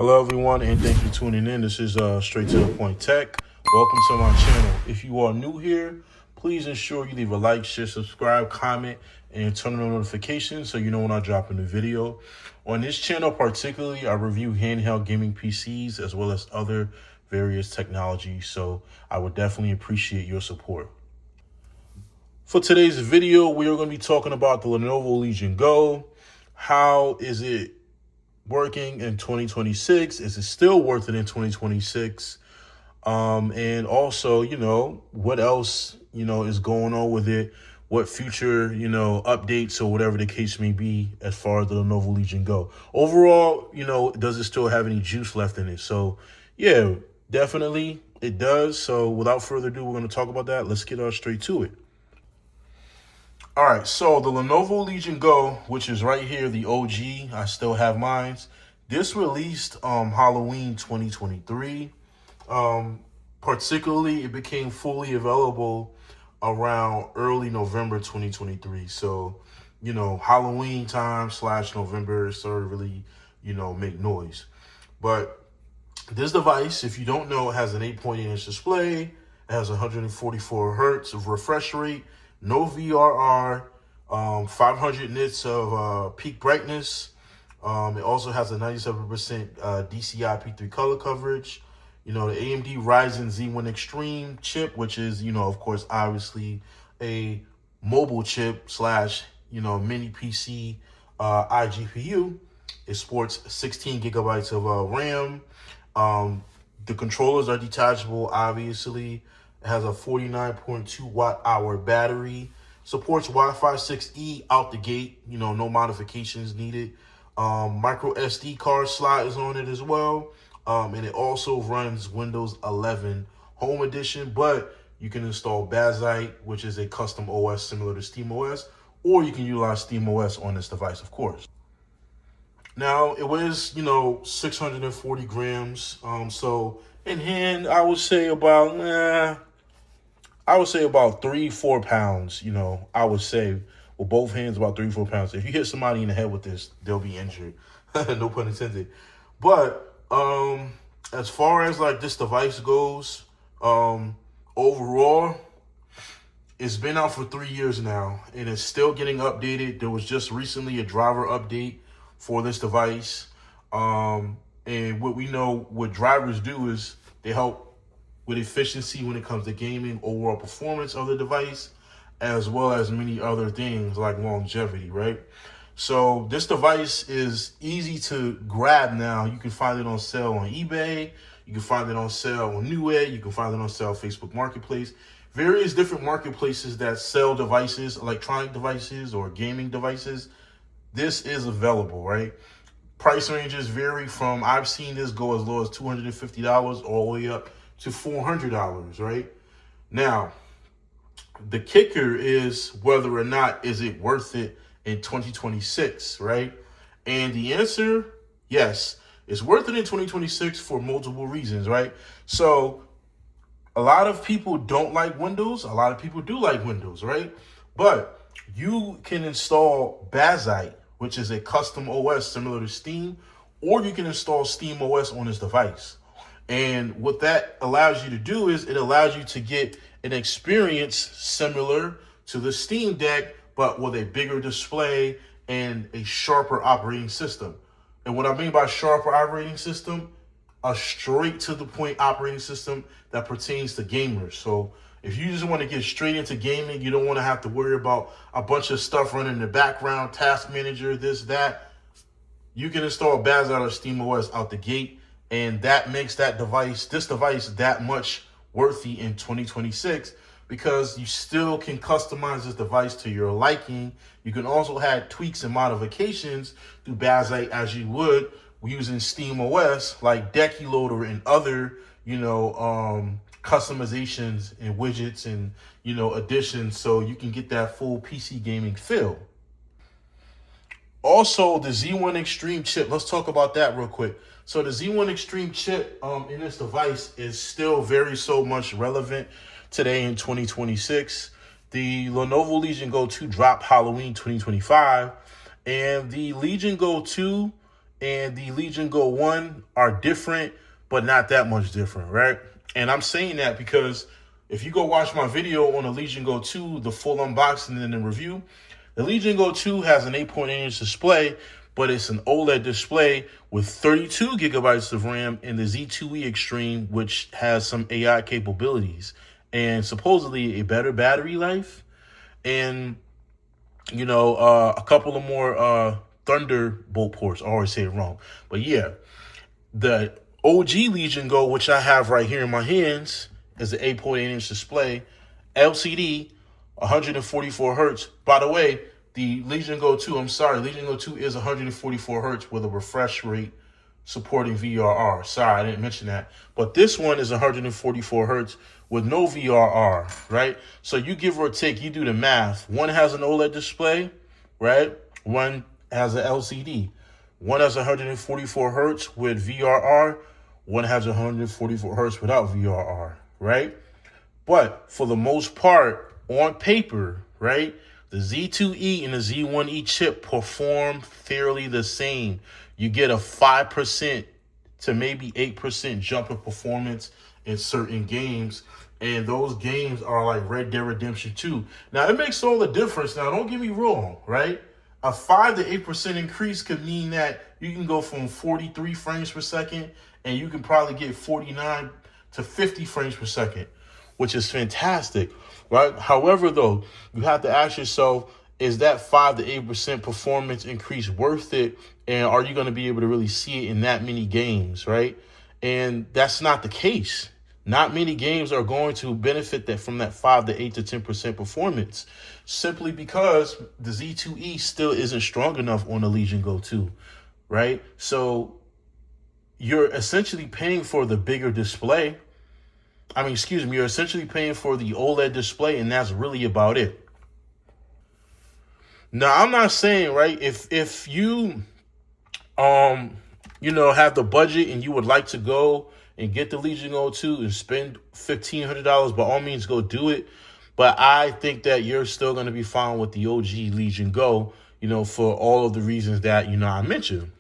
Hello everyone, and thank you for tuning in. This is Straight to the Point Tech. Welcome to my channel. If you are new here, please ensure you leave a like, share, subscribe, comment, and turn on notifications so you know when I drop a new video. On this channel particularly, I review handheld gaming PCs as well as other various technologies, so I would definitely appreciate your support. For today's video, we are going to be talking about the Lenovo Legion Go. How is it working in 2026? Is it still worth it in 2026? And also, what else, is going on with it? What future, updates or whatever the case may be as far as the Lenovo Legion Go. Overall, does it still have any juice left in it? So, yeah, definitely it does. So without further ado, we're going to talk about that. Let's get straight to it. All right, so the Lenovo Legion Go, which is right here, the OG, I still have mine. This released Halloween 2023. Particularly, it became fully available around early November 2023. So, Halloween time / November started really, make noise. But this device, if you don't know, has an 8.8-inch display. It has 144 hertz of refresh rate. No VRR, 500 nits of peak brightness. It also has a 97% DCI-P3 color coverage. The AMD Ryzen Z1 Extreme chip, which is, of course, obviously a mobile chip / mini PC iGPU. It sports 16 gigabytes of RAM. The controllers are detachable, obviously. It has a 49.2 watt-hour battery. Supports Wi-Fi 6E out the gate. No modifications needed. Micro SD card slot is on it as well. And it also runs Windows 11 Home Edition, but you can install Bazite, which is a custom OS similar to SteamOS, or you can utilize SteamOS on this device, of course. Now, it weighs, 640 grams. So in hand, I would say about 3-4 pounds, I would say with both hands about 3-4 pounds. If you hit somebody in the head with this, they'll be injured. No pun intended. But as far as like this device goes, overall, it's been out for 3 years now and it's still getting updated. There was just recently a driver update for this device. And what we know what drivers do is they help with efficiency when it comes to gaming, overall performance of the device, as well as many other things like longevity, right? So this device is easy to grab now. You can find it on sale on eBay. You can find it on sale on Newegg. You can find it on sale on Facebook Marketplace. Various different marketplaces that sell devices, electronic devices or gaming devices. This is available, right? Price ranges vary from, I've seen this go as low as $250 all the way up to $400, right? Now, the kicker is whether or not is it worth it in 2026, right? And the answer, yes, it's worth it in 2026 for multiple reasons, right? So a lot of people don't like Windows. A lot of people do like Windows, right? But you can install Bazite, which is a custom OS similar to Steam, or you can install Steam OS on this device. And what that allows you to do is it allows you to get an experience similar to the Steam Deck, but with a bigger display and a sharper operating system. And what I mean by sharper operating system, a straight to the point operating system that pertains to gamers. So if you just want to get straight into gaming, you don't want to have to worry about a bunch of stuff running in the background, task manager, this, that. You can install Bazite or SteamOS out the gate, and that makes this device that much worthy in 2026 because you still can customize this device to your liking. You can also add tweaks and modifications through Bazite as you would using SteamOS, like Decky Loader and other, customizations and widgets and, additions, so you can get that full PC gaming feel. Also, the Z1 Extreme chip, let's talk about that real quick. So the Z1 Extreme chip in this device is still very so much relevant today in 2026. The Lenovo Legion Go 2 dropped Halloween 2025, and the Legion Go 2 and the Legion Go 1 are different, but not that much different, right? And I'm saying that because if you go watch my video on the Legion Go 2, the full unboxing and the review, the Legion Go 2 has an 8.8-inch display, but it's an OLED display with 32 gigabytes of RAM in the Z2E Extreme, which has some AI capabilities and supposedly a better battery life and, a couple of more Thunderbolt ports. I always say it wrong. But yeah, the OG Legion Go, which I have right here in my hands, is an 8.8-inch display, LCD, 144 hertz. By the way, the Legion Go 2 is 144 hertz with a refresh rate supporting VRR. Sorry, I didn't mention that. But this one is 144 hertz with no VRR, right? So you give or take, you do the math. One has an OLED display, right? One has an LCD. One has 144 hertz with VRR. One has 144 hertz without VRR, right? But for the most part, on paper, right, the Z2E and the Z1E chip perform fairly the same. You get a 5% to maybe 8% jump in performance in certain games. And those games are like Red Dead Redemption 2. Now, it makes all the difference. Now, don't get me wrong, right? A 5 to 8% increase could mean that you can go from 43 frames per second and you can probably get 49 to 50 frames per second, which is fantastic, right? However, though, you have to ask yourself, is that 5 to 8% performance increase worth it? And are you going to be able to really see it in that many games, right? And that's not the case. Not many games are going to benefit from that 5 to 8 to 10% performance, simply because the Z2E still isn't strong enough on the Legion Go 2, right? So you're essentially paying for the bigger display. You're essentially paying for the OLED display, and that's really about it. Now, I'm not saying, right, if you have the budget and you would like to go and get the Legion Go 2 and spend $1,500, by all means, go do it. But I think that you're still going to be fine with the OG Legion Go, for all of the reasons that, I mentioned.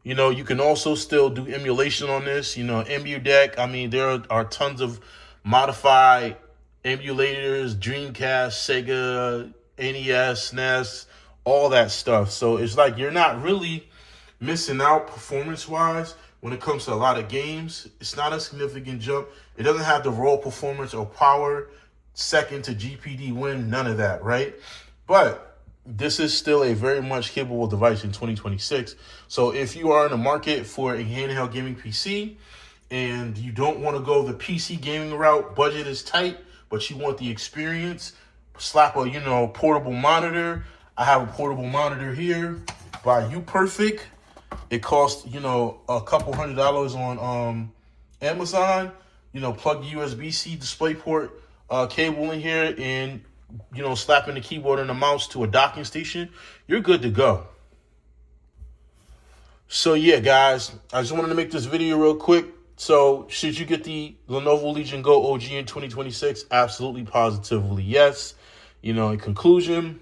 You can also still do emulation on this, EmuDeck. There are tons of modified emulators, Dreamcast, Sega, NES, SNES, all that stuff. So it's like you're not really missing out performance-wise when it comes to a lot of games. It's not a significant jump. It doesn't have the raw performance or power second to GPD win, none of that, right? But this is still a very much capable device in 2026. So if you are in the market for a handheld gaming PC and you don't want to go the PC gaming route, budget is tight, but you want the experience, slap a, portable monitor. I have a portable monitor here by UPerfect. It costs, a couple $100 on Amazon. Plug the USB-C DisplayPort cable in here and, slapping the keyboard and the mouse to a docking station. You're good to go. So yeah, guys, I just wanted to make this video real quick. So should you get the Lenovo Legion Go OG in 2026? Absolutely, positively, yes. In conclusion,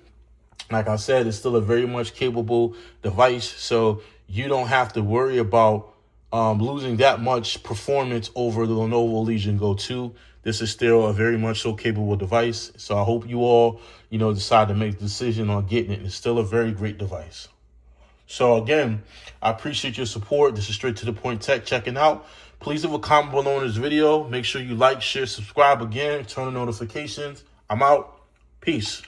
like I said, it's still a very much capable device. So you don't have to worry about losing that much performance over the Lenovo Legion Go 2. This is still a very much so capable device. So I hope you all, decide to make the decision on getting it. It's still a very great device. So again, I appreciate your support. This is Straight to the Point Tech checking out. Please leave a comment below on this video. Make sure you like, share, subscribe again, turn on notifications. I'm out. Peace.